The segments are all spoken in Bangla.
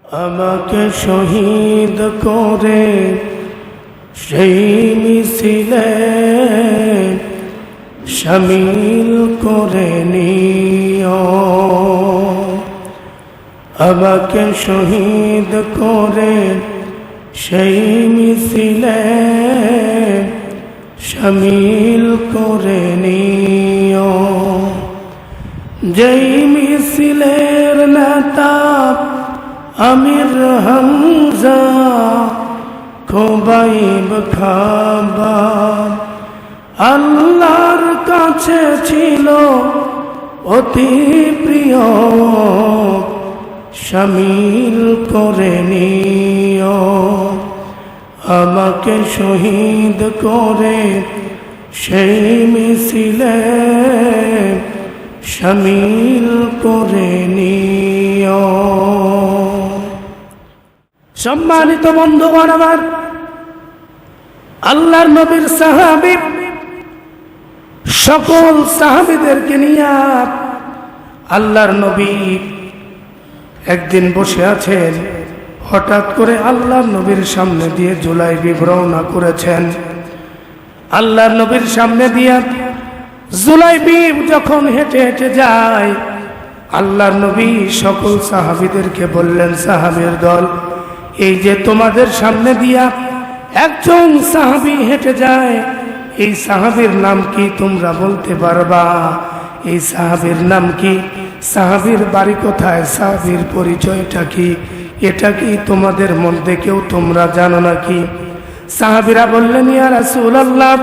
আমাকে শহীদ করে সেই মিছিলে শামিল করে নিও। আমাকে শহীদ করে সেই মিছিলে শামিল করে নিও। যেই মিছিলের নেতা আমির হামজা, খোবাইব খাবাব আল্লাহর কাছে ছিল অতি প্রিয়, শামিল করে নিও। আমাকে শহীদ করে সেই মিছিলে শামিল করে নিও। সম্মানিত বন্ধুগণ আমার, আল্লাহর নবীর সাহাবী সকল সাহাবীদেরকে নিয়ে আল্লাহর নবী একদিন বসে আছেন। হঠাৎ করে আল্লাহর নবীর সামনে দিয়ে জুলাইবিব রওনা করেছেন। আল্লাহর নবীর সামনে দিয়ে জুলাইবিব যখন হেঁটে হেঁটে যায়, আল্লাহর নবী সকল সাহাবীদেরকে বললেন, সাহাবীর দল, এই যে তোমাদের সামনে দিয়া একজন সাহাবী হেঁটে যায়, এই সাহাবীর নাম কি তোমরা বলতে পারবা? এই সাহাবীর নাম কি? সাহাবীর বাড়ি কোথায়? সাহাবীর পরিচয়টা কি? এটা কি তোমাদের মধ্যে কেউ তোমরা জানো নাকি? সাহাবীরা বললেন, ইয়া রাসূলুল্লাহ,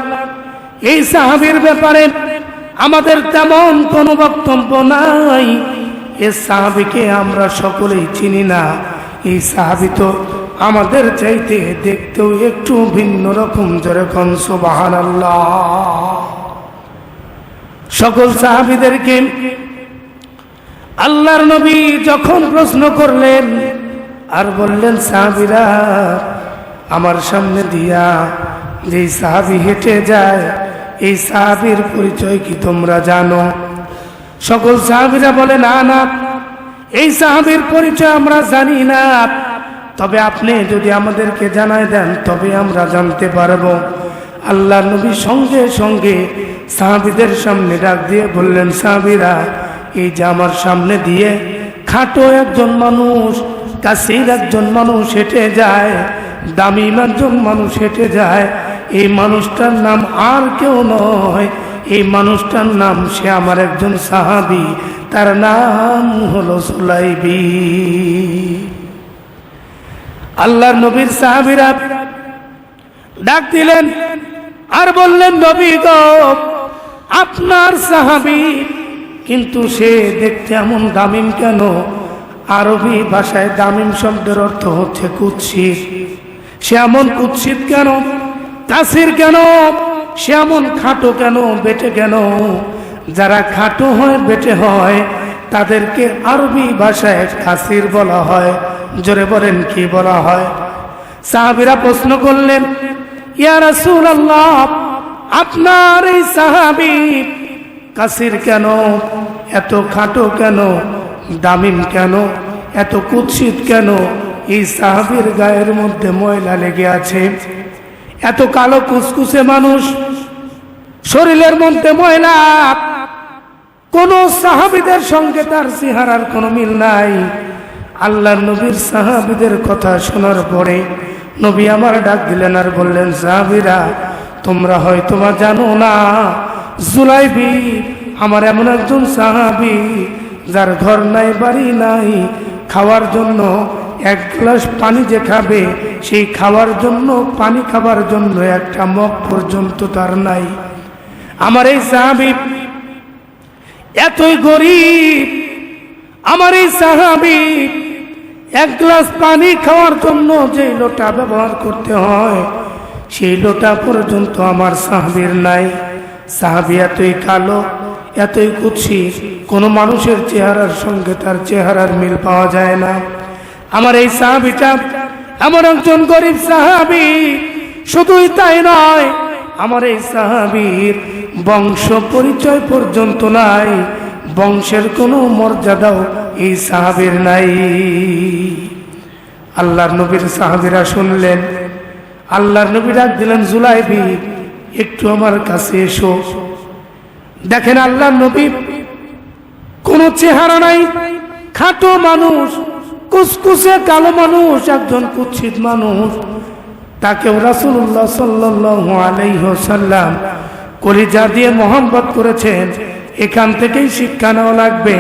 এই সাহাবীর ব্যাপারে আমাদের তেমন কোনো বক্তব্য নাই। এই সাহাবীকে আমরা সকলেই চিনি না। এই সাহাবী তো আমাদের চাইতে দেখতেও একটু ভিন্ন রকম। যেরকম সুবহানাল্লাহ। সকল সাহাবীদেরকে আল্লাহর নবী যখন প্রশ্ন করলেন আর বললেন, সাহাবীরা, আমার সামনে দিয়া যে সাহাবী হেঁটে যায়, এই সাহাবীর পরিচয় কি তোমরা জানো? সকল সাহাবীরা বলে, না না, এই সাহাবীর পরিচয় আমরা জানি না, তবে আপনি যদি আমাদেরকে জানায় দেন তবে আমরা জানতে পারবো। আল্লাহ নবী সঙ্গে সঙ্গে সাহাবীদের সামনে ডাক দিয়ে বললেন, সাহাবীরা, এই যে আমার সামনে দিয়ে খাটো একজন মানুষ, কাসির একজন মানুষ হেঁটে যায়, দামি একজন মানুষ হেঁটে যায়, এই মানুষটার নাম আর কেউ নয়, এই মানুষটার নাম সে আমার একজন সাহাবী, তার নাম হলো জুলাইবিব। আল্লাহর নবীর সাহাবীরা ডাক দিলেন আর বললেন, নবী গো, আপনার সাহাবী, কিন্তু সে দেখতে এমন দামিম কেন? আরবি ভাষায় দামিম শব্দের অর্থ হচ্ছে কুৎসিত। সে এমন কুৎসিত কেন? কাসির কেন? সে এমন খাটো কেন? বেটে কেন? যারা খাটো হয়, বেটে হয়, তাদেরকে আরবি ভাষায় কাসির বলা হয়। জোরে বলেন, কি বলা হয়? সাহাবীরা প্রশ্ন করলেন, ইয়া রাসূলুল্লাহ, আপনার এই সাহাবী কাসির কেন? এত খাটো কেন? দামিম কেন? এত কুৎসিত কেন? এই সাহাবীর গায়ের মধ্যে ময়লা লেগে আছে। এত কালো কুচকুচে মানুষ, শরীরের মধ্যে ময়লা, কোন সাহাবীদের সঙ্গে তার চেহারার কোনো মিল নাই। আল্লাহর নবীর সাহাবীদের কথা শোনার পরে নবী আমার ডাক দিলেন আর বললেন, সাহাবীরা, তোমরা হয়তো জানো না, জুলাইবিব আমার এমন একজন সাহাবী যার ঘর নাই, বাড়ি নাই, খাওয়ার জন্য এক গ্লাস পানি যে খাবে, সেই খাওয়ার জন্য, পানি খাবার জন্য একটা মগ পর্যন্ত তার নাই। আমার এই সাহাবী এতই গরিব, আমার এই সাহাবী এক গ্লাস পানি খাওয়ার জন্য যে লোটা ব্যবহার করতে হয়, সেই লোটা পর্যন্ত আমার সাহাবীর নাই। সাহাবী এতই কালো, এতই কুৎসিত, কোনো মানুষের চেহারার সঙ্গে তার চেহারার মিল পাওয়া যায় না। আমার এই সাহাবীটা এমন একজন গরিব সাহাবী। শুধুই তাই নয়, আমার এই সাহাবীর বংশ পরিচয় পর্যন্ত নাই, বংশের কোনো মর্যাদাও এই সাহাবীর নাই। আল্লাহর নবীর সাহাবীরা শুনলেন। আল্লাহর নবী ডাক দিলেন, জুলাইবি একটু আমার কাছে এসো। দেখেন আল্লাহর নবী কোনো চেহারা নাই, খাটো মানুষ, কুচকুচে কালো মানুষ, একজন কুৎসিত মানুষ। তাকেও রাসূলুল্লাহ সাল্লাল্লাহু আলাইহি ওয়াসাল্লাম কলিজা দিয়ে মহব্বত করেছেন। এখান থেকেই শিক্ষা নেওয়া লাগবে।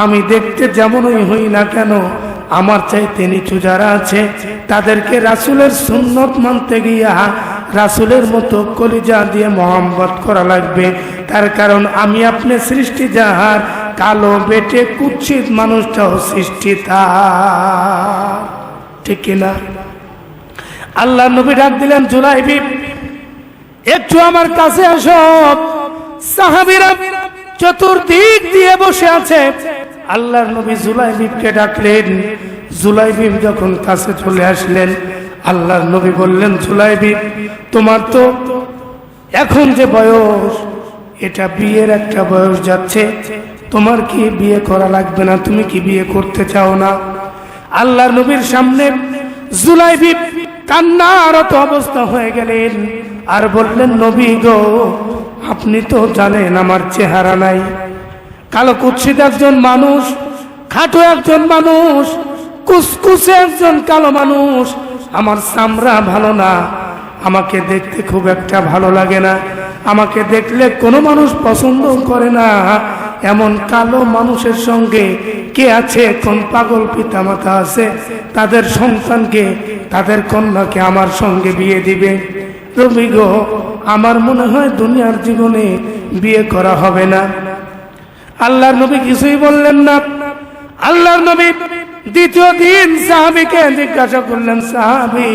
আমি দেখতে যেমনই হই না কেন, আমার চাইতে নিচু যারা আছে তাদেরকে রাসূলের সুন্নত মানতে গিয়া রাসূলের মতো কলিজা দিয়ে মহব্বত করা লাগবে। তার কারণ আমি আপনি সৃষ্টি যাহার, কালো বেটে কুৎসিত মানুষটাও সৃষ্টি তার, ঠিক কিনা? আল্লাহ নবী ডাক দিলেন, জুলাইবি একটু আমার কাছে আসো। সাহাবীরা চতুর্দিক দিয়ে বসে আছে। আল্লাহর নবী জুলাইবিবকে ডাকলেন। জুলাইবিব যখন কাছে চলে আসলেন, আল্লাহর নবী বললেন, জুলাইবিব তোমার তো এখন যে বয়স, এটা বিয়ের একটা বয়স যাচ্ছে, তোমার কি বিয়ে করা লাগবে না? তুমি কি বিয়ে করতে চাও না? আল্লাহর নবীর সামনে জুলাইবিব কান্নারত অবস্থা হয়ে গেলেন আর বললেন, নবী গো, আপনি তো জানেন আমার চেহারা নাই, কালো কুৎসিত একজন মানুষ, খাটো একজন মানুষ, কুচকুচে একজন কালো মানুষ, আমার চামড়া ভালো না, আমাকে দেখতে খুব একটা ভালো লাগে না, আমাকে দেখলে কোনো মানুষ পছন্দ করে না। এমন কালো মানুষের সঙ্গে কে আছে? কোন পাগল পিতামাতা আছে তাদের সন্তানকে, তাদের কন্যাকে আমার সঙ্গে বিয়ে দিবে? নবী গো, আমার মনে হয় দুনিয়ার জীবনে বিয়ে করা হবে না। আল্লাহর নবী কিছুই বললেন না। আল্লাহর নবী দ্বিতীয় দিন সাহাবীকে জিজ্ঞাসা করলেন, সাহাবী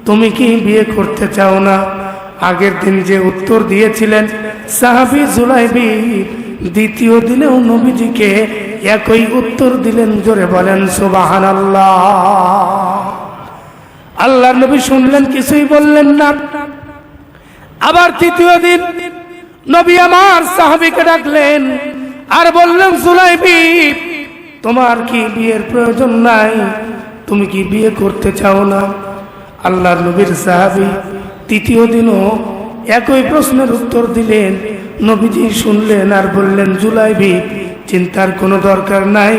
তুমি কি বিয়ে করতে চাও না? আগের দিন যে উত্তর দিয়েছিলেন সাহাবী জুলাইবি, দ্বিতীয় দিনেও নবীজিকে একই উত্তর দিলেন। জোরে বলেন সুবহানাল্লাহ। আল্লাহর নবী শুনলেন, কিছুই বললেন না। আবার তৃতীয় দিন নবী আমার সাহাবীকে ডাকলেন আর বললেন, জুলাইবি তোমার কি বিয়ের প্রয়োজন নাই? তুমি কি বিয়ে করতে চাও না? আল্লাহর নবীর সাহাবী তৃতীয় দিনও একই প্রশ্নের উত্তর দিলেন। নবীজি শুনলেন আর বললেন, জুলাইবি চিন্তার কোনো দরকার নাই,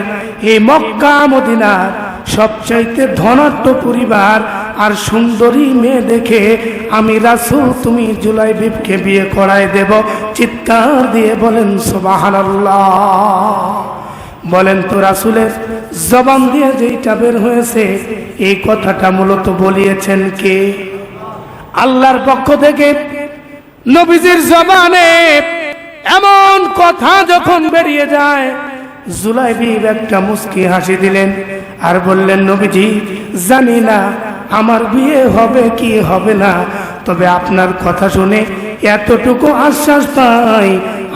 এই মক্কা মদিনার সবচাইতে ধনাঢ্য পরিবার আর সুন্দরী মেয়ে দেখে আমি রাসূল তুমি জুলাইবিবকে বিয়ে করায় দেব। চিৎকার দিয়ে বলেন সুবহানাল্লাহ। বলেন তো রাসূলের জবান দিয়ে যেটা বের হয়েছে এই কথাটা মূলত বলিয়েছেন কে? আল্লাহর পক্ষ থেকে। নবীজির জবানে এমন কথা যখন বেরিয়ে যায়, জুলাইবিব একটা মুস্কি হাসি দিলেন আর বললেন, নবীজি জানি না আমার বিয়ে হবে কি হবে না, তবে আপনার কথা শুনে এতটুকু আশ্বাস পাই,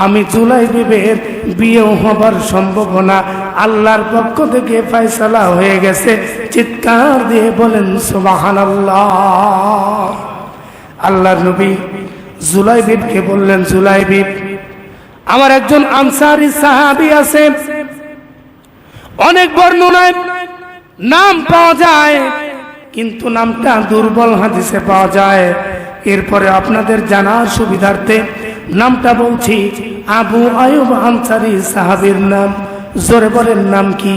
আমি জুলাইবিবের বিয়েও হবার সম্ভাবনা আল্লাহর পক্ষ থেকে ফয়সালা হয়ে গেছে। চিৎকার দিয়ে বলেন সুবহানাল্লাহ। আল্লাহর নবী জুলাইবিবকে বললেন, জুলাইবিব আমার একজন আনসারী সাহাবী আছে, অনেক বর্ণনায় নাম পাওয়া যায় কিন্তু নামটা দুর্বল হাদিসে পাওয়া যায়। এরপরে আপনাদের জানার সুবিধার্থে নামটা বলছি, আবু আয়ুব আনসারী সাহাবীর নাম। জোরে বলেন নাম কি?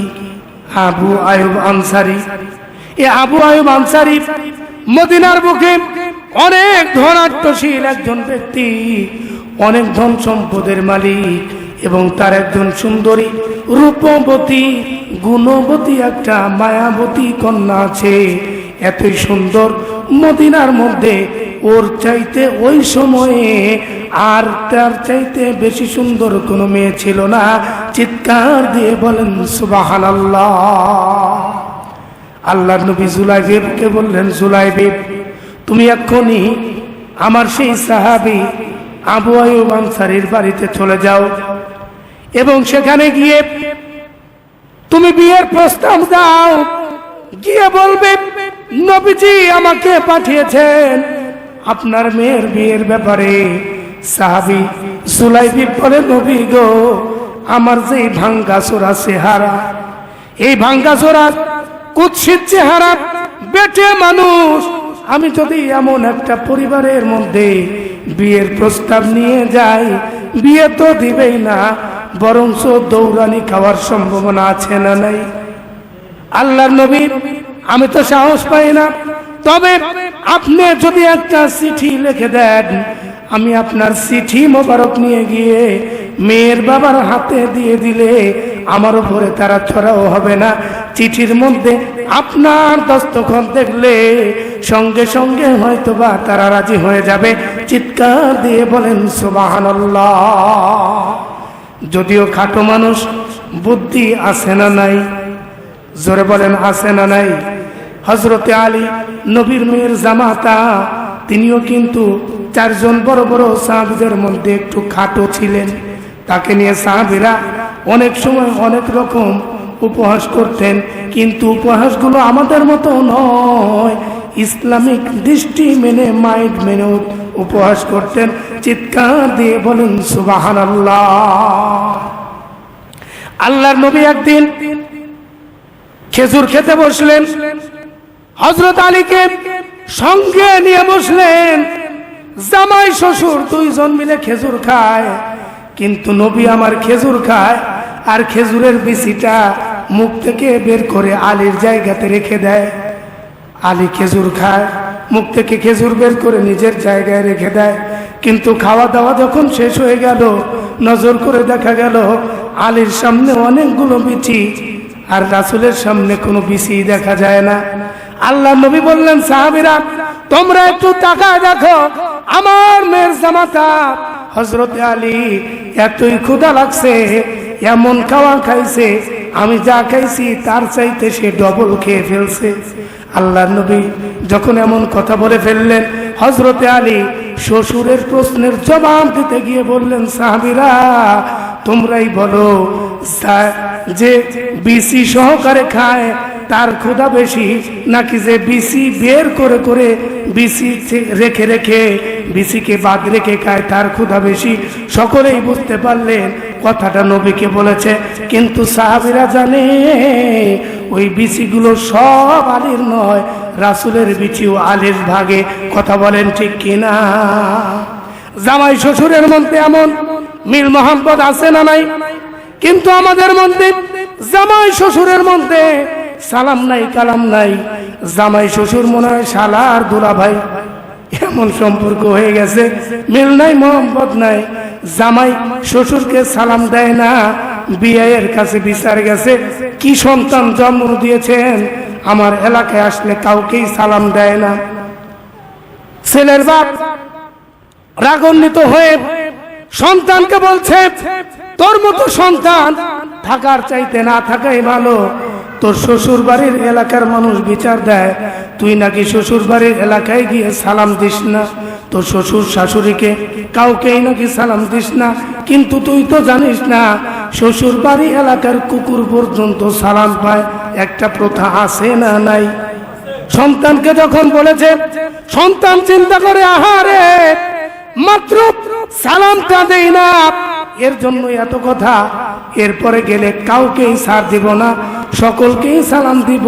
আবু আয়ুব আনসারী। এই আবু আয়ুব আনসারী মদিনার বুকে অনেক ধনাঢ্যশীল একজন ব্যক্তি, অনেক ধন সম্পদের মালিক এবং তার একজন সুন্দরী রূপবতী গুণবতী একটা মায়াবতী কন্যা আছে। এতই সুন্দর মদিনার মধ্যে ওর চাইতে ওই সময়ে আর তার চাইতে বেশি সুন্দর কোনো মেয়ে ছিল না। চিৎকার দিয়ে বলেন সুবহানাল্লাহ। আল্লাহর নবী জুলাইবিবকে বললেন, জুলাইবিব তুমি এক্ষুনি আমার সেই সাহাবী আবু আয়ুব আনসারীর বাড়িতে চলে যাও এবং সেখানে গিয়ে তুমি বিয়ের প্রস্তাব দাও। গিয়ে বলবে, নবীজি আমাকে পাঠিয়েছেন আপনার মেয়ের বিয়ের ব্যাপারে। সাহাবী জুলাইবিব বলে, নবী গো, আমার যে ভাঙ্গাচোরা চেহারা, এই ভাঙ্গাচোরা কুৎসিত চেহারা, বেটে মানুষ, আমি যদি এমন একটা পরিবারের মধ্যে বিয়ের প্রস্তাব নিয়ে যাই, বিয়ে তো দিবেই না, বরঞ্চ দৌড়ানি খাওয়ার সম্ভাবনা আছে না নাই? আল্লাহর নবী, আমি তো সাহস পাই না, তবে আপনি যদি একটা চিঠি লিখে দেন, আমি আপনার চিঠি মোবারক নিয়ে গিয়ে মেয়ের বাবার হাতে দিয়ে দিলে আমার উপরে তারা ছড়াও হবে না। চিঠির মধ্যে আপনার দস্তখত দেখলে সঙ্গে সঙ্গে হয়তোবা তারা রাজি হয়ে যাবে। চিৎকার দিয়ে বলেন সুবহানাল্লাহ। যদিও খাটো মানুষ, বুদ্ধি আছে না নাই? জোরে বলেন আছে না নাই? হযরতে আলী, নবীর মেয়ের জামাতা, তিনিও কিন্তু 4 জন বড় বড় সাহাবীদের মধ্যে একটু খাটো ছিলেন। তাকে নিয়ে সাহাবীরা অনেক সময় অনেক রকম উপহাস করতেন, কিন্তু উপহাসগুলো আমাদের মতো নয়, ইসলামিক দৃষ্টি মেনে, মাইন্ড মেনে উপহাস করতেন। চিৎকার দিয়ে বলেন সুবহানাল্লাহ। আল্লাহর নবী একদিন খেজুর খেতে বসলেন, হযরত আলীকে সঙ্গে নিয়ে বসলেন। জামাই শ্বশুর 2 জন মিলে খেজুর খায়, কিন্তু নবী আমার খেজুর খায় আর খেজুরের বিচিটা মুখ থেকে বের করে আলীর জায়গাতে রেখে দেয়। আলী খেজুর খায়, মুখ থেকে খেজুর বের করে নিজের জায়গায় রেখে দেয়। কিন্তু খাওয়া দাওয়া যখন শেষ হয়ে গেল, নজর করে দেখা গেল আলীর সামনে অনেকগুলো বিচি আর রাসূলের সামনে কোনো বিচি দেখা যায় না। আল্লাহ নবী বললেন, সাহাবীরা তোমরা একটু তাকায় দেখো, আমার মেয়ের জামাতা হযরতে আলী এতই ক্ষুধা লাগছে, এমন খাওয়া খাইছে, আমি যা খাইছি তার চাইতে সে ডবল খেয়ে ফেলছে। আল্লাহ নবী যখন এমন কথা বলে ফেললেন, হযরতে আলী শ্বশুরের প্রশ্নের জবাব দিতে গিয়ে বললেন, সাহাবীরা তোমরাই বলো, যে বিসি সহকারে খায় তার ক্ষুধা বেশি, নাকি যে বিসি বের করে করে বিসি রেখে রেখে বিসিকে বাদ রেখে খায় তার ক্ষুধা বেশি? সকলেই বুঝতে পারলেন কথাটা নবীকে বলেছে, কিন্তু সাহাবীরা জানে ওই বিচিগুলো সব আলীর নয়, রাসূলের বিচিও আলীর ভাগে। কথা বলেন ঠিক কিনা? জামাই শ্বশুরের মধ্যে এমন মিল মোহাম্মত আছে না নাই? কিন্তু আমাদের মধ্যে জামাই শ্বশুরের মধ্যে সালাম নাই, কালাম নাই। জামাই শ্বশুর মনে হয় শালা আর দুলা ভাই, এমন সম্পর্ক হয়ে গেছে, মিল নাই, মোহাম্মত নাই। জামাই শ্বশুরকে সালাম দেয় না, বিয়ের কাছে বিচার গেছে, কি সন্তান জন্ম দিয়েছেন, আমার এলাকায় আসলে কাউকেই সালাম দেয় না। ছেলের বাপ রাগান্বিত হয়ে সন্তানকে বলছে, তোর মতো সন্তান থাকার চাইতে না থাকাই ভালো। তোর শ্বশুর বাড়ির এলাকার মানুষ বিচার দেয়, তুই নাকি শ্বশুর বাড়ির এলাকায় গিয়ে সালাম দিস না, তোর শ্বশুর শাশুড়িকে কাউকেই নাকি সালাম দিস না। কিন্তু তুই তো জানিস না, শ্বশুর বাড়ি এলাকার কুকুর পর্যন্ত সালাম পায়। একটা প্রথা আছে না নাই? সন্তানকে যখন বলেছে, সন্তান চিন্তা করে, আহারে মাত্র সালামটা দেই না, এর জন্য এত কথা, এরপরে গেলে কাউকেই ছাড় দিব না, সকলকেই সালাম দিব,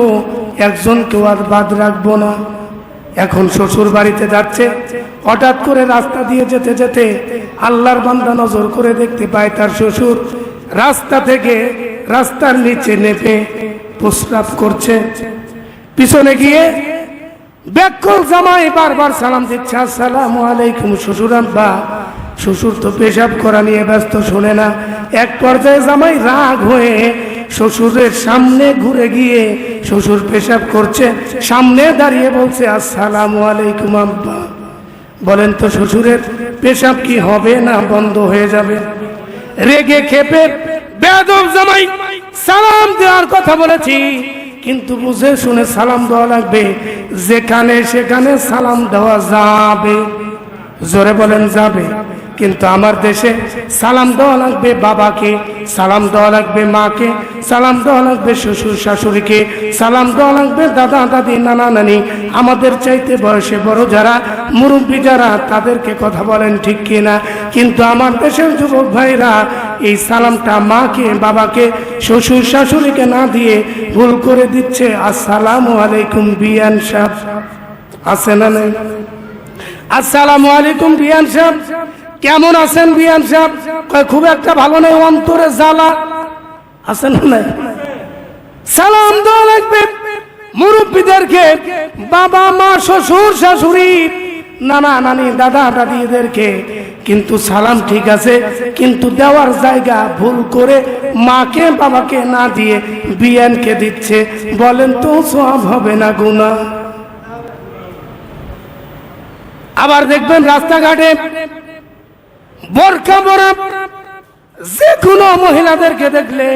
একজনকেও আর বাদ রাখবো না। এখন শ্বশুর বাড়িতে যাচ্ছে, হঠাৎ করে রাস্তা দিয়ে যেতে যেতে আল্লাহর বান্দা নজর করে দেখতে পায় তার শ্বশুর রাস্তা থেকে রাস্তার নিচে নেমে প্রস্রাব করছে। পিছনে গিয়ে ব্যাকুল জামাই বারবার সালাম দিচ্ছে, আসসালামু আলাইকুম শ্বশুর আব্বা। শ্বশুর তো পেশাব করা নিয়ে ব্যস্ত, শোনে না। এক পর্যায়ে জামাই রাগ হয়ে শ্বশুরের সামনে ঘুরে গিয়ে, শ্বশুর পেশাব করছে, সামনে দাঁড়িয়ে বলছে, আসসালামু আলাইকুম আব্বা। বলেন তো শ্বশুরের পেশাব কি হবে না বন্ধ হয়ে যাবে? রেগে খেপে বেয়াদব জামাই সালাম দেওয়ার কথা বলেছি, কিন্তু বুঝে শুনে সালাম দেওয়া লাগবে, যেখানে সেখানে সালাম দেওয়া যাবে। জোরে বলেন যাবে। কিন্তু আমার দেশে সালাম দেওয়া লাগবে বাবাকে, সালাম দেওয়া লাগবে মাকে, সালাম দেওয়া লাগবে শ্বশুর শাশুড়িকে, সালাম দেওয়া লাগবে দাদা দাদি নানা নানি, আমাদের চাইতে বয়সে বড় যারা মুরব্বী যারা, তাদেরকে। কথা বলেন ঠিক কিনা? কিন্তু আমার দেশের যুবক ভাইরা এই সালামটা মাকে বাবাকে শ্বশুর শাশুড়িকে না দিয়ে ভুল করে দিচ্ছে আসসালামু আলাইকুম বিয়ান সাহেব। আছে না নাই? আসসালামু আলাইকুম বিয়ান সাহেব, কেমন আছেন বিয়ান সাহেব? খুব একটা ভালো নেই, অন্তরে জ্বালা। আছে না নাই? সালাম দেওয়া লাগবে মুরব্বীদেরকে, বাবা মা শ্বশুর শাশুড়ি নানা নানি দাদা দাদিদেরকে। কিন্তু সালাম ঠিক আছে, কিন্তু দেওয়ার জায়গা ভুল করে মাকে বাবাকে না দিয়ে বিয়ানকে দিচ্ছে। বলেন তো সওয়াব হবে না গুনাহ? আবার দেখবেন রাস্তাঘাটে বোরকা পরা যে কোনো মহিলাদেরকে দেখলে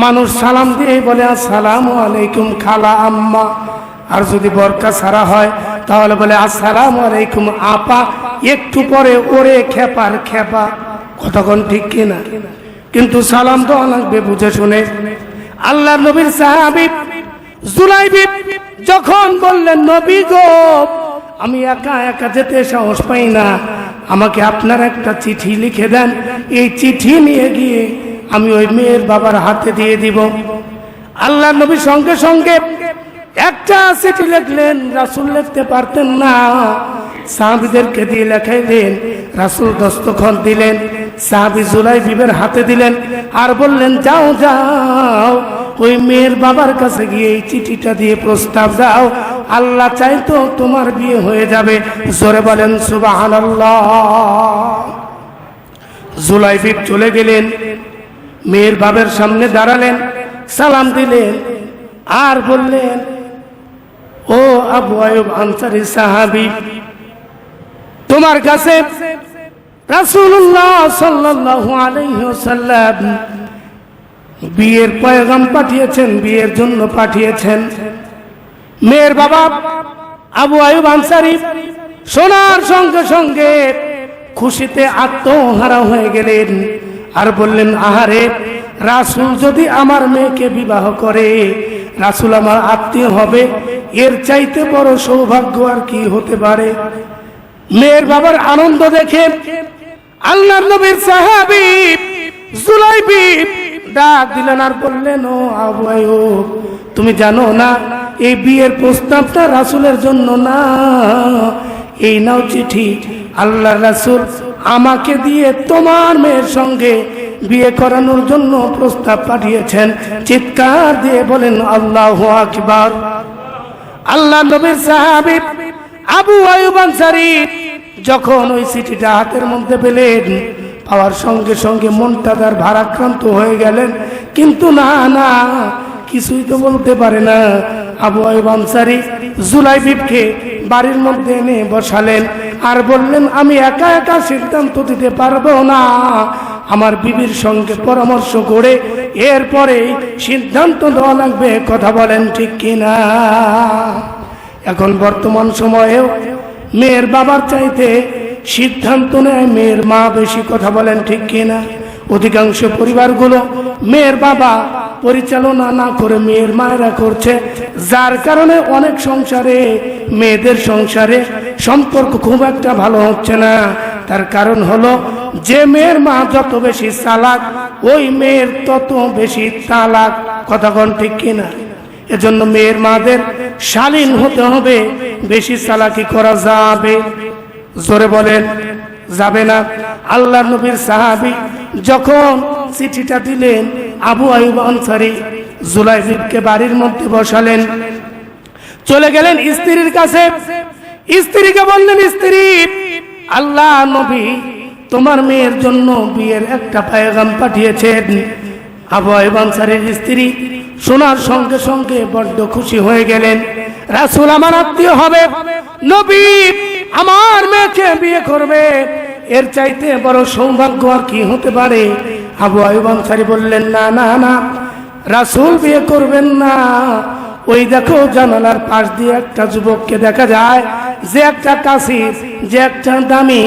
মানুষ সালাম দিয়ে বলে আসসালামু আলাইকুম খালা আম্মা, আর যদি বোরকা ছাড়া হয় তাহলে বলে আসসালামু আলাইকুম আপা, একটু পরে ওরে খেপার খেপা। কতক্ষণ ঠিক কিনা? কিন্তু সালাম তো লাগবে বুঝে শুনে। আল্লাহ নবীর সাহাবী জুলাইবি যখন বললেন নবী গো, আমি একা একা যেতে সাহস পাই না, আমাকে আপনার একটা চিঠি লিখে দেন, এই চিঠি নিয়ে গিয়ে আমি ওই মেয়ের বাবার হাতে দিয়ে দিব। আল্লাহ নবী সঙ্গে সঙ্গে একটা চিঠি লিখলেন। রাসূল লিখতে পারতেন না, সাহাবীদেরকে দিয়ে লেখাইলেন। রাসূল দস্তখত দিলেন, সাহাবী জুলাইবিবের হাতে দিলেন, আর বললেন যাও যাও ওই মেয়ের বাবার কাছে গিয়ে এই চিঠিটা দিয়ে প্রস্তাব দাও, আল্লাহ চাইতো তোমার বিয়ে হয়ে যাবে। জোরে বলেন সুবহানাল্লাহ। জুলাইবিব চলে গেলেন, মেয়ের বাবার সামনে দাঁড়ালেন, সালাম দিলেন, আর বললেন ও আবু আয়ুব আনসারী সাহাবী, তোমার কাছে রাসূলুল্লাহ সাল্লাল্লাহু আলাইহি ওয়াসাল্লাম বিয়ের পয়গাম পাঠিয়েছেন, বিয়ের জন্য পাঠিয়েছেন। মেয়ের বাবা আবু আয়ুব আনসারী শোনার সঙ্গে সঙ্গে খুশিতে আত্মহারা হয়ে গেলেন, আর বললেন আহারে, রাসূল যদি আমার মেয়েকে বিবাহ করে, রাসূল আমার আত্মীয় হবে, এর চাইতে বড় সৌভাগ্য আর কি হতে পারে? মেয়ের বাবার আনন্দ দেখে আল্লাহর নবীর সাহাবী জুলাইবিব ডাক দিলেন, আর বললেন ও আবু আয়ুব, তুমি জানো না এই বিয়ের প্রস্তাবটা রাসূলের জন্য না, এই নাও চিঠি, আল্লাহর রাসূল আমাকে দিয়ে তোমার মেয়ের সঙ্গে বিয়ে করানোর জন্য প্রস্তাব পাঠিয়েছেন। চিৎকার দিয়ে বলেন আল্লাহু আকবার। আল্লাহ নবীর সাহাবী আবু আয়ুব আনসারী যখন ওই চিঠিটা হাতের মধ্যে পেলেন, পাওয়ার সঙ্গে সঙ্গে মনটা তার ভারাক্রান্ত হয়ে গেলেন, কিন্তু না না কিছুই তো বলতে পারে না। আবু আয়ুব আনসারী জুলাইবিবকে বাড়ির মধ্যে এনে বসালেন, আর বললেন আমি একা একা সিদ্ধান্ত দিতে পারবো না, আমার বিবির সঙ্গে পরামর্শ করে এরপরে সিদ্ধান্ত দেওয়া লাগবে। কথা বলেন ঠিক কিনা? এখন বর্তমান সময়েও মেয়ের বাবার চাইতে সিদ্ধান্ত নেয় মেয়ের মা বেশি। কথা বলেন ঠিক কিনা? অধিকাংশ পরিবারগুলো মেয়ের বাবা পরিচালনা না করে মেয়ের মায়েরা করছে, যার কারণে অনেক সংসারে, মেয়েদের সংসারে সম্পর্ক খুব একটা ভালো হচ্ছে না। তার কারণ হলো যে মেয়ের মা যত বেশি চালাক, ওই মেয়ের তত বেশি তালাক। কথা কোন ঠিক কিনা? এজন্য মেয়ের মাদের শালীন হতে হবে, বেশি চালাকি করা যাবে? জোরে বলেন যাবে না। আল্লাহ নবীর সাহাবী যখন চিঠিটা দিলেন, আবু আয়ুব আনসারী জুলাইবিবকে বাড়ির মধ্যে বসালেন, চলে গেলেন স্ত্রীর কাছে। স্ত্রীকে বললেন, স্ত্রী, আল্লাহ নবী তোমার মেয়ের জন্য বিয়ের একটা পয়গাম পাঠিয়েছেন। আবু আয়ুব আনসারীর স্ত্রী শোনার সঙ্গে সঙ্গে বড্ড খুশি হয়ে গেলেন। রাসূল আমার আত্মীয় হবে, নবী আমার মেয়েকে বিয়ে করবে, এর চাইতে বড় সৌভাগ্য আর কি হতে পারে? আবু আয়ুব আনসারী বললেন, না না না, রাসূল বিয়ে করবেন না। ওই দেখো জানালার পাশ দিয়ে একটা যুবককে দেখা যায়, যে একটা কাসির, যে একটা দামি,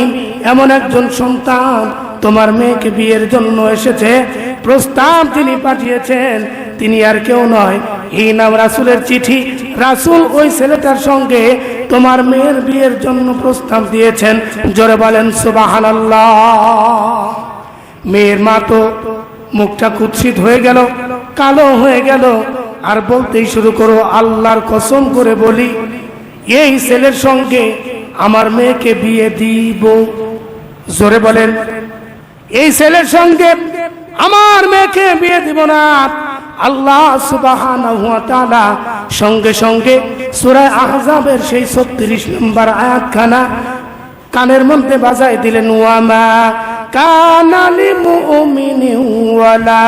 এমন একজন সন্তান তোমার মেয়েকে বিয়ের জন্য এসেছে, প্রস্তাব তিনি পাঠিয়েছেন, তিনি আর কেউ নয়, এই নাম রাসূলের চিঠি। রাসূল ওই ছেলেটার সঙ্গে তোমার মেয়ের বিয়ের জন্য প্রস্তাব দিয়েছেন। জোরে বলেন সুবহানাল্লাহ। মেয়ের মা তো মুখটা কুৎসিত হয়ে গেল, কালো হয়ে গেল, আর বলতেই শুরু করো, আল্লাহর কসম করে বলি এই ছেলের সঙ্গে আমার মেয়েকে বিয়ে দিব। জোরে বলেন, এই ছেলের সঙ্গে আমার মেয়েকে বিয়ে দিব না। আল্লাহ সুবহানাহু ওয়া তাআলা সঙ্গে সঙ্গে সূরা আহজাবের সেই 36 নম্বর আয়াতখানা কানের মধ্যে বাজায় দিলেন, ওয়ামা কানা লিমুমিনিন ওয়ালা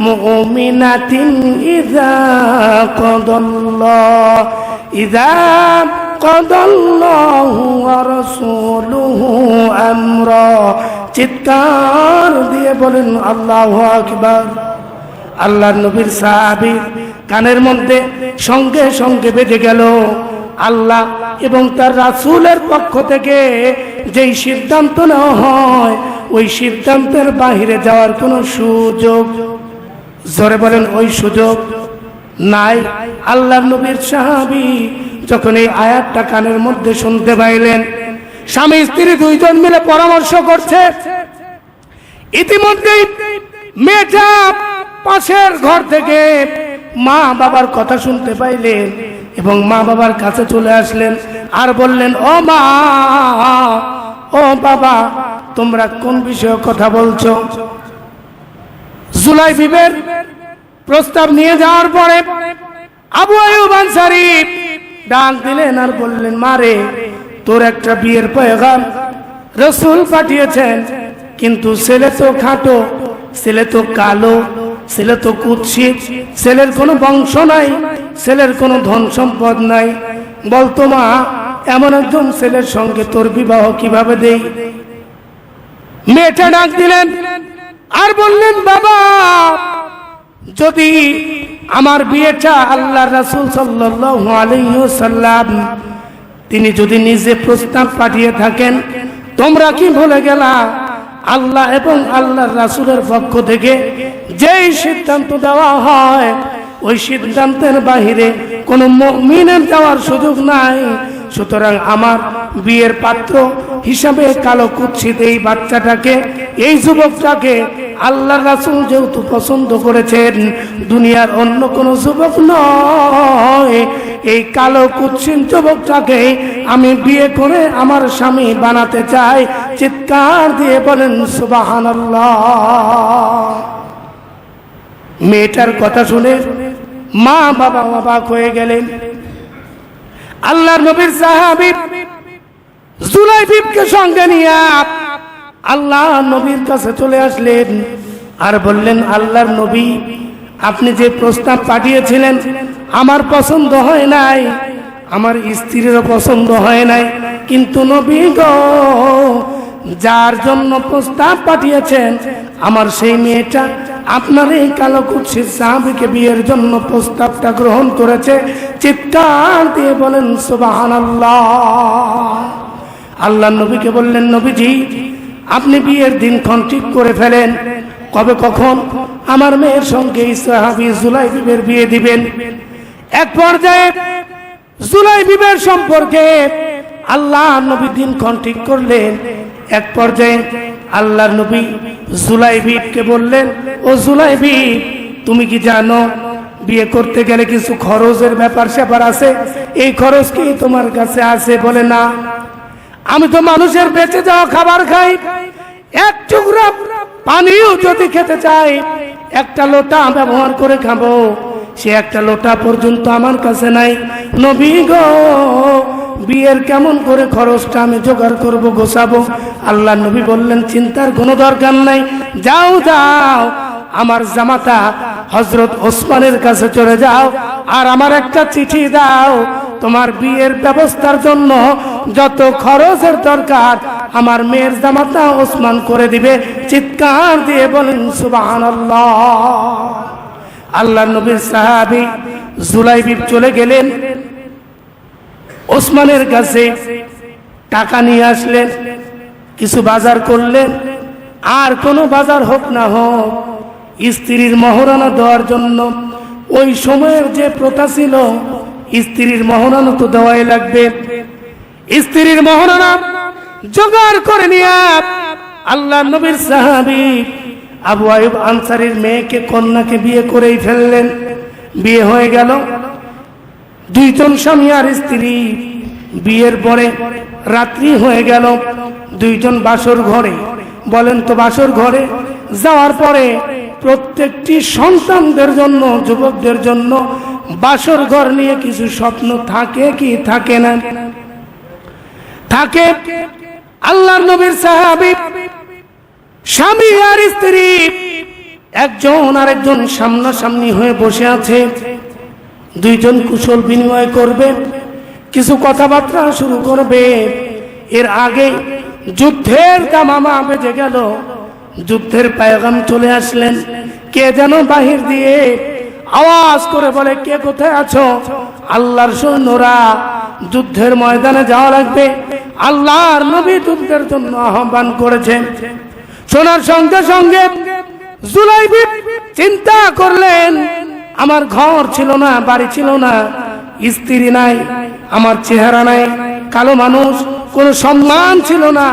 মুমিনাতিন ইযা কাদাল্লাহু ওয়া রাসূলুহু আমরা। চিৎকার দিয়ে বলেন আল্লাহু আকবার। আল্লাহর নবীর সাহাবী কানের মধ্যে সঙ্গে সঙ্গে বেজে গেল, আল্লাহ এবং তার রাসূলের পক্ষ থেকে যেই সিদ্ধান্ত নেওয়া হয় ওই সিদ্ধান্তের বাহিরে যাওয়ার কোনো সুযোগ, জোরে বলেন, ওই সুযোগ নাই। আল্লাহর নবীর সাহাবী যখন এই আয়াতটা কানের মধ্যে শুনতে পাইলেন, স্বামী স্ত্রী দুইজন মিলে পরামর্শ করছে। ইতিমধ্যেই মেয়েটা পাশের ঘর থেকে মা বাবার কথা শুনতে পাইলেন এবং মা বাবার কাছে চলে আসলেন আর বললেন, ও মা, ও বাবা, তোমরা কোন বিষয়ে কথা বলছো? জুলাইবিবের প্রস্তাব নিয়ে যাওয়ার পরে আবু আইয়ুব আনসারী ডাক দিলেন আর বললেন, মারে, তোর একটা বিয়ের পয়গাম রাসূল পাঠিয়েছেন, কিন্তু ছেলে তো খাটো, ছেলে তো কালো, ছেলে তো কুৎসিত, ছেলের কোনো বংশ নাই, ছেলের কোনো ধন সম্পদ নাই। বলতো মা, এমন একজন ছেলের সঙ্গে তোর বিবাহ কিভাবে দেই? মেয়েটা ডাক দিলেন আর বললেন, বাবা, যদি আমার বিয়েটা আল্লাহর রাসূল সাল্লাল্লাহু আলাইহি ওয়াসাল্লাম তিনি যদি নিজে প্রস্তাব পাঠিয়ে থাকেন, তোমরা কি ভুলে গেলা আল্লাহ এবং আল্লাহর রাসূলের পক্ষ থেকে যেই সিদ্ধান্ত দেওয়া হয় ওই সিদ্ধান্তের বাহিরে কোনো মুমিনের যাওয়ার সুযোগ নাই। সুতরাং আমার বিয়ের পাত্র হিসাবে কালো কুৎসিত এই বাচ্চাটাকে, এই যুবকটাকে আল্লাহর রাসূল যেহেতু পছন্দ করেছেন, দুনিয়ার অন্য কোনো যুবক নয়, এই কালো কুৎসিত যুবকটাকে আমি বিয়ে করে আমার স্বামী বানাতে চাই। চিৎকার দিয়ে বলেন সুবহানাল্লাহ। মেয়েটার কথা শুনে মা বাবা অবাক হয়ে গেলেন। আল্লাহর নবীর সাহাবী জুলাইবিবকে সঙ্গে নিয়ে আল্লাহ নবীর কাছে চলে আসলেন আর বললেন, আল্লাহর নবী, আপনি যে প্রস্তাব পাঠিয়েছিলেন আমার পছন্দ হয় নাই, আমার স্ত্রীরও পছন্দ হয় নাই, কিন্তু নবী গো, যার জন্য প্রস্তাব পাঠিয়েছেন আমার সেই মেয়েটা আপনার এই কালো কুৎসিত সাহাবীকে বিয়ের জন্য প্রস্তাবটা গ্রহণ করেছে। চিৎকার দিয়ে বলেন সুবহানাল্লাহ। আল্লাহ নবীকে বললেন, নবীজি, আপনি বিয়ের দিনক্ষণ ঠিক করে ফেলেন, কবে কখন আমার মেয়ের সঙ্গে এই সাহাবী জুলাইবিবের বিয়ে দিবেন। এক পর্যায়ে জুলাইবিবের সম্পর্কে আল্লাহ নবী দিনক্ষণ ঠিক করলেন। এক পর্যায়ে আল্লাহর নবী জুলাইবিবকে বললেন, ও জুলাইবিব, তুমি কি জানো বিয়ে করতে গেলে কিছু খরচের ব্যাপার স্যাপার আছে? এই খরচ কি তোমার কাছে আছে? বলে, না, আমি তো মানুষের বেঁচে যাওয়া খাবার খাই, এক টুকরা পানিও যদি খেতে চাই একটা লোটা ব্যবহার করে খাবো, সে একটা লোটা পর্যন্ত আমার কাছে নাই। নবী গো, বিয়ের কেমন করে খরচটা আমি জোগাড় করব, গোছাবো? আল্লাহ নবী বললেন, চিন্তার কোনো দরকার নাই, যাও যাও, আমার জামাতা হযরত ওসমানের কাছে চলে যাও আর আমার একটা চিঠি দাও, তোমার বিয়ের ব্যবস্থার জন্য যত খরচের দরকার আমার মেয়ের জামাতা ওসমান করে দিবে। চিৎকার দিয়ে বলেন সুবহানাল্লাহ। আল্লাহ নবীর সাহাবী জুলাইবিব চলে গেলেন ওসমানের কাছে, টাকা নিয়ে আসলেন, কিছু বাজার করলেন, আর কোনো বাজার হোক না হোক স্ত্রীর মহরানা দেওয়ার জন্য ওই সময়ের যে প্রথা ছিল, স্ত্রীর মহরানা তো দেওয়াই লাগবে। স্ত্রীর মহরানা জোগাড় করে নিয়ে আল্লাহ নবীর সাহাবী আবু আইয়ুব আনসারীর মেয়েকে কন্যাকে বিয়ে করেই ফেললেন। বিয়ে হয়ে গেল, দুইজন স্বামী আর স্ত্রী। বিয়ের পরে রাত্রি হয়ে গেল, দুইজন বাসর ঘরে। বলেন তো, বাসর ঘরে যাওয়ার পরে প্রত্যেকটি সন্তানদের জন্য, যুবকদের জন্য বাসর ঘর নিয়ে কিছু স্বপ্ন থাকে কি থাকে না? থাকে। আল্লাহর নবীর সাহাবী স্বামী আর স্ত্রী একজন আরেকজন সামনাসামনি হয়ে বসে আছে। দুইজন কুশল বিনিময় করবে, কিছু কথাবার্তা শুরু করবে। এর আগে যুদ্ধের দামামা বেজে গেল, যুদ্ধের পায়গাম চলে আসলেন। কে যেন বাহির দিয়ে আওয়াজ করে বলে, কে কোথায় আছো? আল্লাহর সৈন্যরা, যুদ্ধের ময়দানে যাওয়া লাগবে। আল্লাহর নবী যুদ্ধের জন্য আহ্বান করেছেন। শোনার সঙ্গে সঙ্গে জুলাইবিব চিন্তা করলেন, আমার ঘর ছিল না, বাড়ি ছিল না, স্ত্রী নাই, আমার চেহারা নাই, কালো মানুষ, কোনো সম্মান ছিল না।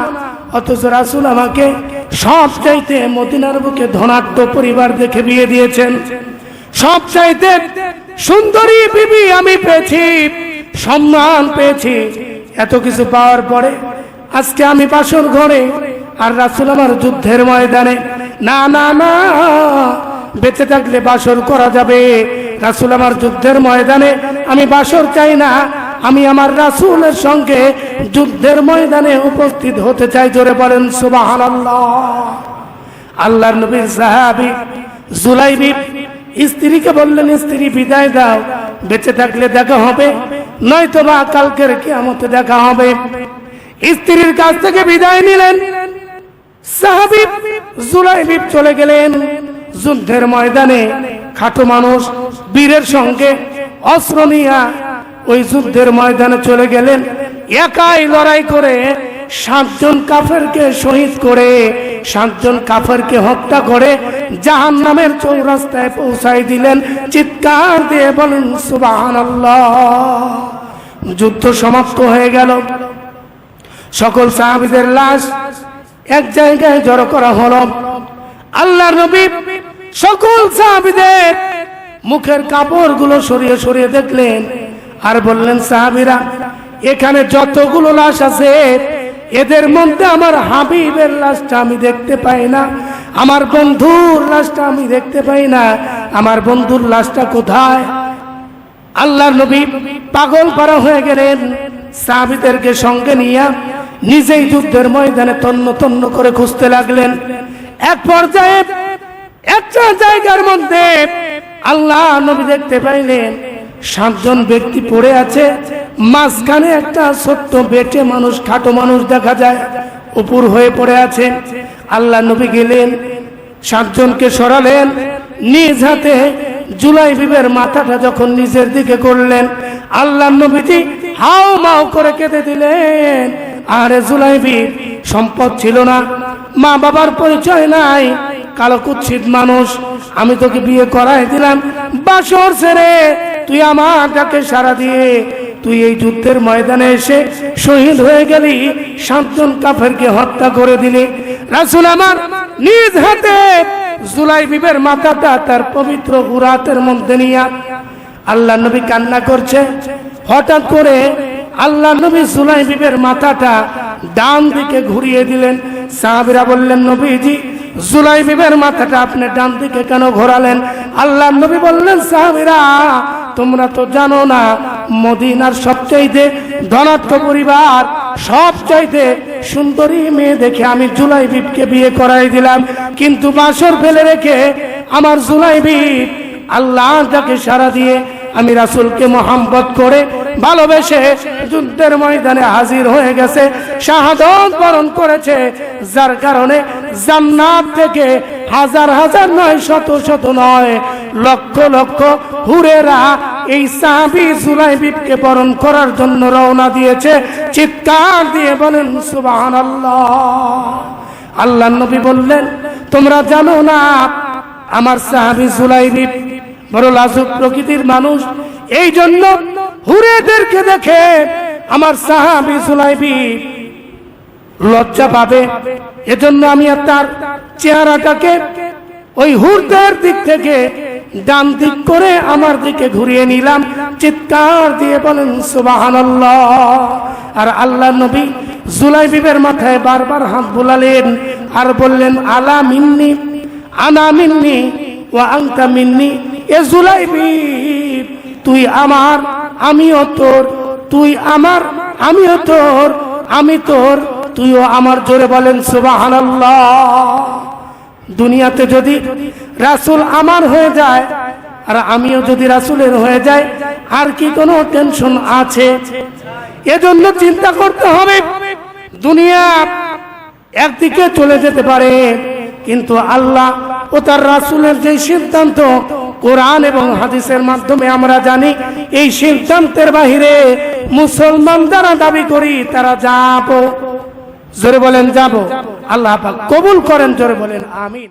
অথচ রাসূল আমাকে সব চাইতে মদিনার বুকে ধনাঢ্য পরিবার দেখে বিয়ে দিয়েছেন। সব চাইতে সুন্দরী বিবি আমি পেয়েছি, সম্মান পেয়েছি। এত কিছু পাওয়ার পরে আজকে আমি বাসর ঘরে, আর রাসূল আমার যুদ্ধের ময়দানে। না না না, বেঁচে থাকলে বাসর করা যাবে, রাসূল আমার যুদ্ধের ময়দানে, আমি বাসর চাই না। আমি আমার রাসূলের সঙ্গে যুদ্ধের ময়দানে উপস্থিত হতে চাই। জোরে বলেন সুবহানাল্লাহ। আল্লাহর নবীর সাহাবী জুলাইবিব স্ত্রীকে বললেন, স্ত্রী বিদায় দাও, বেঁচে থাকলে দেখা হবে, নয়তো বা কালকের কিয়ামতে দেখা হবে। স্ত্রীর কাছ থেকে বিদায় নিলেন। সাহাবী জুলাইবিব চলে গেলেন যুদ্ধের ময়দানে। খাটো মানুষ, বীরের সঙ্গে অস্ত্র নিয়ে ওই যুদ্ধের ময়দানে চলে গেলেন। একাই লড়াই করে 7 জন কাফেরকে শহীদ করে, 7 জন কাফেরকে হত্যা করে জাহান্নামের চৌরাস্তায় পৌঁছাই দিলেন। চিৎকার দিয়ে বলেন সুবহানাল্লাহ। যুদ্ধ সমাপ্ত হয়ে গেল। সকল সাহাবীদের লাশ এক জায়গায় জড়ো করা হলো। আল্লাহর নবী সকল সাহাবীদের মুখের কাপড়গুলো সরিয়ে সরিয়ে দেখলেন, আর বললেন, সাহাবীরা, এখানে যতগুলো লাশ আছে এদের মধ্যে আমার হাবিবের লাশটা আমি দেখতে পাই না, আমার বন্ধুর লাশটা আমি দেখতে পাই না। আমার বন্ধুর লাশটা কোথায়? আল্লাহর নবী পাগল পারা হয়ে গেলেন। সাহাবীদেরকে সঙ্গে নিয়ে নিজেই যুদ্ধের ময়দানে তন্ন তন্ন করে খুঁজতে লাগলেন। এক পর্যায়ে একটা জায়গার মধ্যে আল্লাহ নবী দেখতে পাইলেন 7 জন ব্যক্তি পড়ে আছে। মাঝখানে একটা ছোট্ট বেটে মানুষ, খাটো মানুষ দেখা যায়, উপর হয়ে পড়ে আছে। আল্লাহ নবী গেলেন, 7 জনকে সরালেন, নিজ হাতে জুলাইবিবের মাথাটা যখন নিজের দিকে করলেন, আল্লাহ নবীজি হাও মাও করে কেঁদে দিলেন। আরে জুলাইবিব, সম্পদ ছিল না, মা বাবার পরিচয় নাই, কালো কুৎসিত মানুষ, আমি তোকে বিয়ে করাই দিলাম, বাসর ছেড়ে তুই আমার ডাকে সাড়া দিয়ে তুই এই যুদ্ধের ময়দানে এসে শহীদ হয়ে গেলি, 7 জন কাফেরকে হত্যা করে দিলি। রাসূল আমার নিজ হাতে জুলাইবিবের মাথাটা তার পবিত্র উরাতের মধ্যে নিয়ে আল্লাহ নবী কান্না করছে। হঠাৎ করে আল্লাহ নবী জুলাইবিবের মাথাটা ডান দিকে ঘুরিয়ে দিলেন। সাহাবীরা বললেন, নবীজি, জুলাইবিবের মাথাটা আপনি ডান দিকে কেন ঘোরালেন? আল্লাহ নবী বললেন, সাহাবীরা, তোমরা তো জানো না, মদিনার সবচাইতে ধনাঢ্য পরিবার, সবচাইতে সুন্দরী মেয়ে দেখে আমি জুলাইবিবকে বিয়ে করাই দিলাম, কিন্তু বাসর ফেলে রেখে আমার জুলাইবিব আল্লাহ যাকে সাড়া দিয়ে আমি রাসূলকে মহব্বত করে ভালোবেসে যুদ্ধের ময়দানে হাজির হয়ে গেছে, শাহাদাত বরণ করেছে, যার কারণে জান্নাত থেকে হাজার হাজার নয়, শত শত নয়, লক্ষ লক্ষ হুরেরা এই সাহাবী জুলাইবিবকে বরণ করার জন্য রওনা দিয়েছে। চিৎকার দিয়ে বলেন সুবহানাল্লাহ। আল্লাহর নবী বললেন, তোমরা জানো না আমার সাহাবী জুলাইবিব বড় লাজুক প্রকৃতির মানুষ, এই জন্য হুরেদেরকে দেখে আমার সাহাবী জুলাইবিব লজ্জা পাবে। এজন্য আমি তার চেহারাটাকে ওই হুরদের দিক থেকে ডান দিক করে আমার দিকে ঘুরিয়ে নিলাম। চিৎকার দিয়ে বলেন সুবহানাল্লাহ। আর আল্লাহ নবী জুলাইবিবের মাথায় বারবার হাত বুলালেন আর বললেন আলা মিন্নি আনা মিন্নি ওয়া আনতা মিন্নি। এ জুলাইবিব, তুই আমার আমিও তোর, তুই আমার আমিও তোর, আমি তোর তুইও আমার। জোরে বলেন সুবহানাল্লাহ। দুনিয়াতে যদি রাসূল আমার হয়ে যায় আর আমিও যদি রাসূলের হয়ে যাই, আর কি কোনো টেনশন আছে? এজন্য চিন্তা করতে হবে, দুনিয়া একদিকে চলে যেতে পারে, কিন্তু আল্লাহ ও তার রাসূলের যে সিদ্ধান্ত কোরআন এবং হাদিসের মাধ্যমে আমরা জানি, এই সিদ্ধান্তের বাহিরে মুসলমান যারা দাবি করি তারা যাব। জোরে বলেন যাব। আল্লাহ পাক কবুল করেন। জোরে বলেন আমিন।